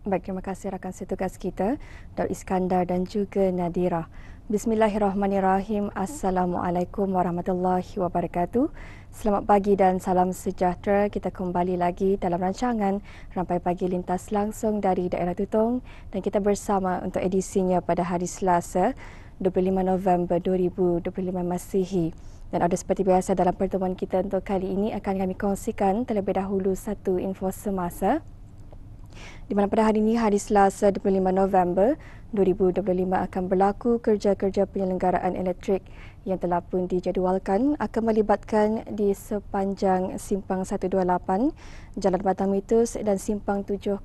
Baik, terima kasih rakan setugas kita, Daud Iskandar dan juga Nadira. Bismillahirrahmanirrahim. Assalamualaikum warahmatullahi wabarakatuh. Selamat pagi dan salam sejahtera. Kita kembali lagi dalam rancangan Rampai Pagi Lintas langsung dari daerah Tutong dan kita bersama untuk edisinya pada hari Selasa 25 November 2025 Masihi. Dan ada seperti biasa dalam pertemuan kita untuk kali ini akan kami kongsikan terlebih dahulu satu info semasa di mana pada hari ini, hari Selasa 25 November 2025 akan berlaku kerja-kerja penyelenggaraan elektrik yang telah pun dijadualkan akan melibatkan di sepanjang Simpang 128, Jalan Batang Mitus dan Simpang 705,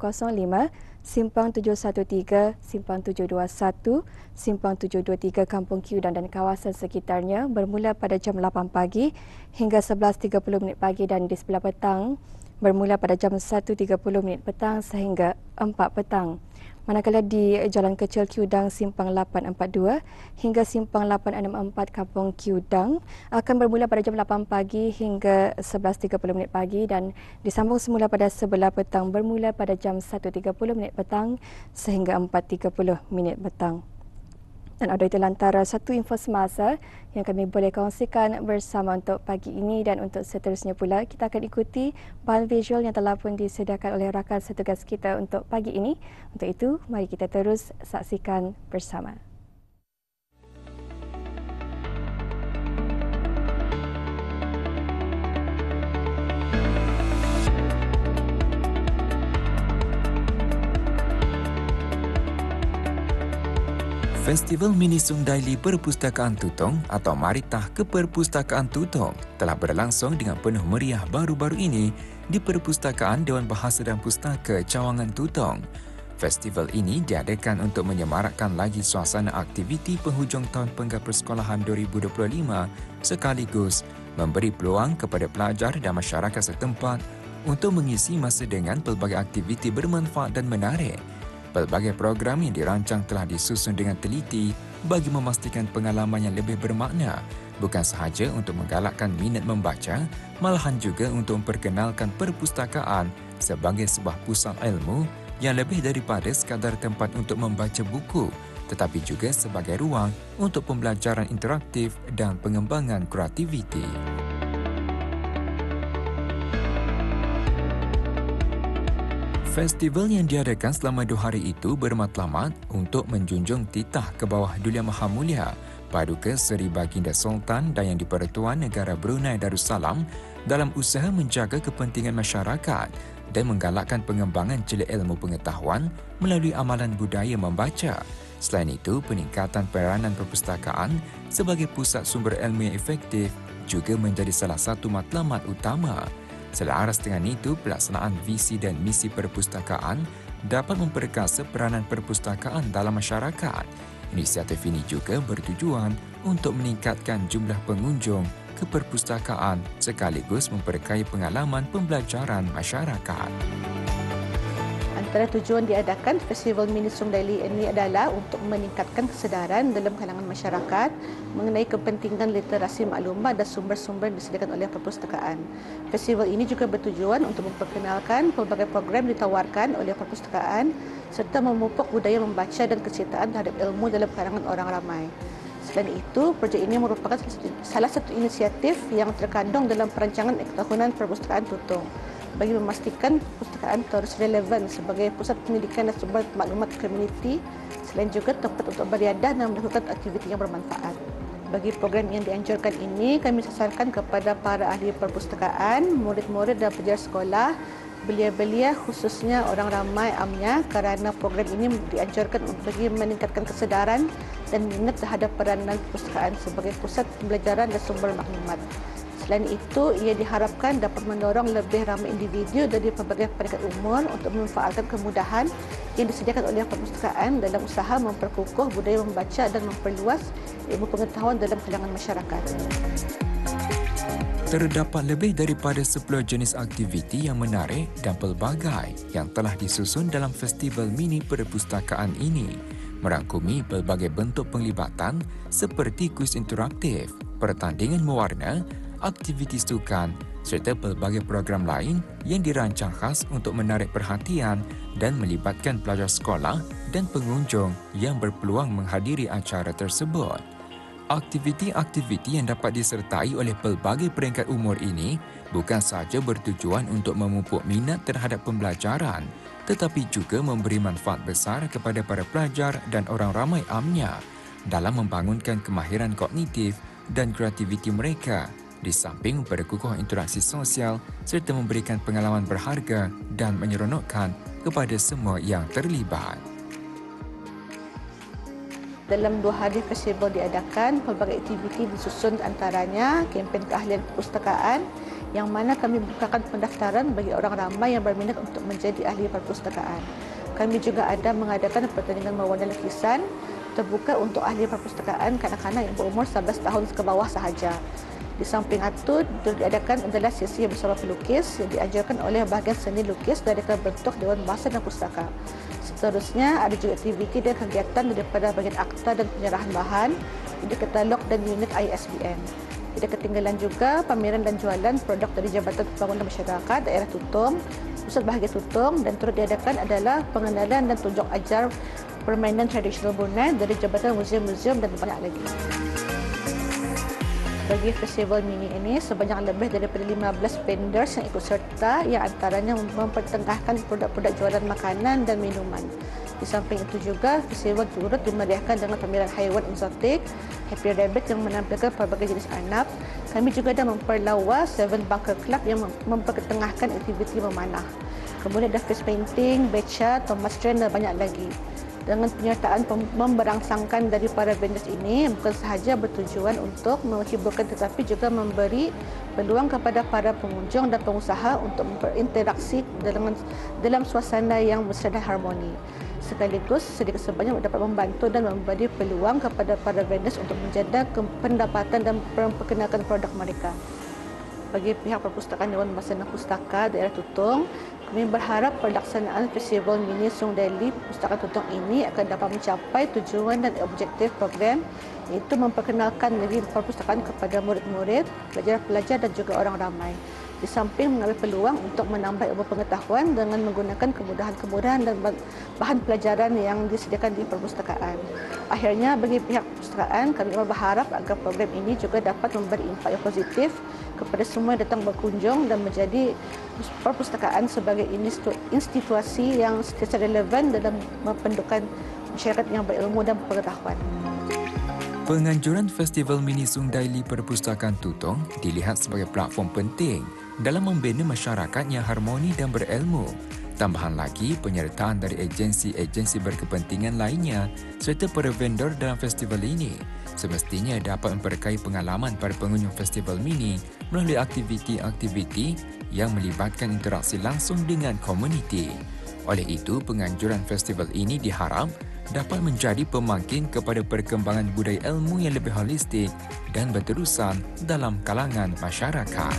Simpang 713, Simpang 721, Simpang 723 Kampung Kiudan dan kawasan sekitarnya bermula pada jam 8 pagi hingga 11.30 pagi dan di sebelah petang bermula pada jam 1.30 petang sehingga 4 petang. Manakala di Jalan Kecil Kiudang Simpang 842 hingga Simpang 864 Kampung Kiudang akan bermula pada jam 8 pagi hingga 11.30 pagi dan disambung semula pada sebelah petang bermula pada jam 1.30 petang sehingga 4.30 petang. Dan ada itu antara satu info semasa yang kami boleh kongsikan bersama untuk pagi ini dan untuk seterusnya pula kita akan ikuti bahan visual yang telah pun disediakan oleh rakan setugas kita untuk pagi ini. Untuk itu, mari kita terus saksikan bersama. Festival Mini Sungdaili Perpustakaan Tutong atau Maritah Keperpustakaan Tutong telah berlangsung dengan penuh meriah baru-baru ini di Perpustakaan Dewan Bahasa dan Pustaka Cawangan Tutong. Festival ini diadakan untuk menyemarakkan lagi suasana aktiviti penghujung tahun penggal persekolahan 2025 sekaligus memberi peluang kepada pelajar dan masyarakat setempat untuk mengisi masa dengan pelbagai aktiviti bermanfaat dan menarik. Pelbagai program yang dirancang telah disusun dengan teliti bagi memastikan pengalaman yang lebih bermakna, bukan sahaja untuk menggalakkan minat membaca, malahan juga untuk memperkenalkan perpustakaan sebagai sebuah pusat ilmu yang lebih daripada sekadar tempat untuk membaca buku, tetapi juga sebagai ruang untuk pembelajaran interaktif dan pengembangan kreativiti. Festival yang diadakan selama 2 hari itu bermatlamat untuk menjunjung titah ke bawah Dulia Maha Mulia Paduka Seri Baginda Sultan dan Yang di-Pertuan Negara Brunei Darussalam dalam usaha menjaga kepentingan masyarakat dan menggalakkan pengembangan celik ilmu pengetahuan melalui amalan budaya membaca. Selain itu, peningkatan peranan perpustakaan sebagai pusat sumber ilmu yang efektif juga menjadi salah satu matlamat utama. Selaras dengan itu, pelaksanaan visi dan misi perpustakaan dapat memperkasa peranan perpustakaan dalam masyarakat. Inisiatif ini juga bertujuan untuk meningkatkan jumlah pengunjung ke perpustakaan sekaligus memperkaya pengalaman pembelajaran masyarakat. Antara tujuan diadakan Festival Mini Sungdaili ini adalah untuk meningkatkan kesedaran dalam kalangan masyarakat mengenai kepentingan literasi maklumat dan sumber-sumber yang disediakan oleh perpustakaan. Festival ini juga bertujuan untuk memperkenalkan pelbagai program ditawarkan oleh perpustakaan serta memupuk budaya membaca dan kecintaan terhadap ilmu dalam kalangan orang ramai. Selain itu, projek ini merupakan salah satu inisiatif yang terkandung dalam perancangan tahunan Perpustakaan Tutong bagi memastikan perpustakaan terus relevan sebagai pusat pendidikan dan sumber maklumat komuniti selain juga tempat untuk beriadah dan melakukan aktiviti yang bermanfaat. Bagi program yang dianjurkan ini, kami sasarkan kepada para ahli perpustakaan, murid-murid dan pelajar sekolah, belia-belia khususnya orang ramai amnya kerana program ini dianjurkan bagi meningkatkan kesedaran dan minat terhadap peranan perpustakaan sebagai pusat pembelajaran dan sumber maklumat. Selain itu, ia diharapkan dapat mendorong lebih ramai individu dari pelbagai peringkat umur untuk memanfaatkan kemudahan yang disediakan oleh perpustakaan dalam usaha memperkukuh budaya membaca dan memperluas ilmu pengetahuan dalam kalangan masyarakat. Terdapat lebih daripada 10 jenis aktiviti yang menarik dan pelbagai yang telah disusun dalam festival mini perpustakaan ini, merangkumi pelbagai bentuk penglibatan seperti kuis interaktif, pertandingan mewarna, aktiviti sukan, serta pelbagai program lain yang dirancang khas untuk menarik perhatian dan melibatkan pelajar sekolah dan pengunjung yang berpeluang menghadiri acara tersebut. Aktiviti-aktiviti yang dapat disertai oleh pelbagai peringkat umur ini bukan sahaja bertujuan untuk memupuk minat terhadap pembelajaran, tetapi juga memberi manfaat besar kepada para pelajar dan orang ramai amnya dalam membangunkan kemahiran kognitif dan kreativiti mereka, di samping memperkukuh interaksi sosial serta memberikan pengalaman berharga dan menyeronokkan kepada semua yang terlibat. Dalam 2 hari festival diadakan, pelbagai aktiviti disusun, antaranya kempen keahlian perpustakaan yang mana kami bukakan pendaftaran bagi orang ramai yang berminat untuk menjadi ahli perpustakaan. Kami juga ada mengadakan pertandingan mewarna lukisan terbuka untuk ahli perpustakaan kanak-kanak yang berumur 11 tahun ke bawah sahaja. Di samping itu, diadakan adalah sesi bersama pelukis yang diajarkan oleh bahagian seni lukis dari bentuk Dewan Bahasa dan Pustaka. Seterusnya, ada juga aktiviti dan kegiatan daripada bahagian akta dan penyerahan bahan, unit katalog dan unit ISBN. Tidak ketinggalan juga pameran dan jualan produk dari Jabatan Pembangunan Masyarakat Daerah Tutong, Pusat Bahagia Tutong, dan turut diadakan adalah pengenalan dan tunjuk ajar permainan tradisional Brunei dari Jabatan Museum-Museum dan banyak lagi. Bagi festival mini ini, sebanyak lebih daripada 15 vendors yang ikut serta, yang antaranya mempertengahkan produk-produk jualan makanan dan minuman. Di samping itu juga, festival turut dimeriahkan dengan pameran haiwan eksotik, Happy Rabbit yang menampilkan pelbagai jenis anak. Kami juga ada memperlawa Seven Bunker Club yang mempertengahkan aktiviti memanah. Kemudian ada face painting, beca, Thomas Train dan banyak lagi. Dengan penyertaan memberangsangkan dari para vendors ini bukan sahaja bertujuan untuk menghiburkan tetapi juga memberi peluang kepada para pengunjung dan pengusaha untuk berinteraksi dalam suasana yang mesra dan harmoni. Sekaligus sedikit sebanyak dapat membantu dan memberi peluang kepada para vendors untuk menjaga pendapatan dan memperkenalkan produk mereka. Bagi pihak Perpustakaan Dewan Bahasa dan Pustaka Daerah Tutong, kami berharap pelaksanaan Festival Mini Sung Daily Perpustakaan Tutong ini akan dapat mencapai tujuan dan objektif program, iaitu memperkenalkan negeri perpustakaan kepada murid-murid, pelajar-pelajar dan juga orang ramai. Di samping mengambil peluang untuk menambah ilmu pengetahuan dengan menggunakan kemudahan-kemudahan dan bahan pelajaran yang disediakan di perpustakaan. Akhirnya, bagi pihak perpustakaan, kami berharap agar program ini juga dapat memberi impak yang positif kepada semua yang datang berkunjung dan menjadi perpustakaan sebagai institusi yang sentiasa relevan dalam mempendudukan masyarakat yang berilmu dan pengetahuan. Penganjuran Festival Mini Sung Daily Perpustakaan Tutong dilihat sebagai platform penting dalam membina masyarakat yang harmoni dan berilmu. Tambahan lagi, penyertaan dari agensi-agensi berkepentingan lainnya serta para vendor dalam festival ini semestinya dapat memperkaya pengalaman para pengunjung festival mini melalui aktiviti-aktiviti yang melibatkan interaksi langsung dengan komuniti. Oleh itu, penganjuran festival ini diharap dapat menjadi pemangkin kepada perkembangan budaya ilmu yang lebih holistik dan berterusan dalam kalangan masyarakat.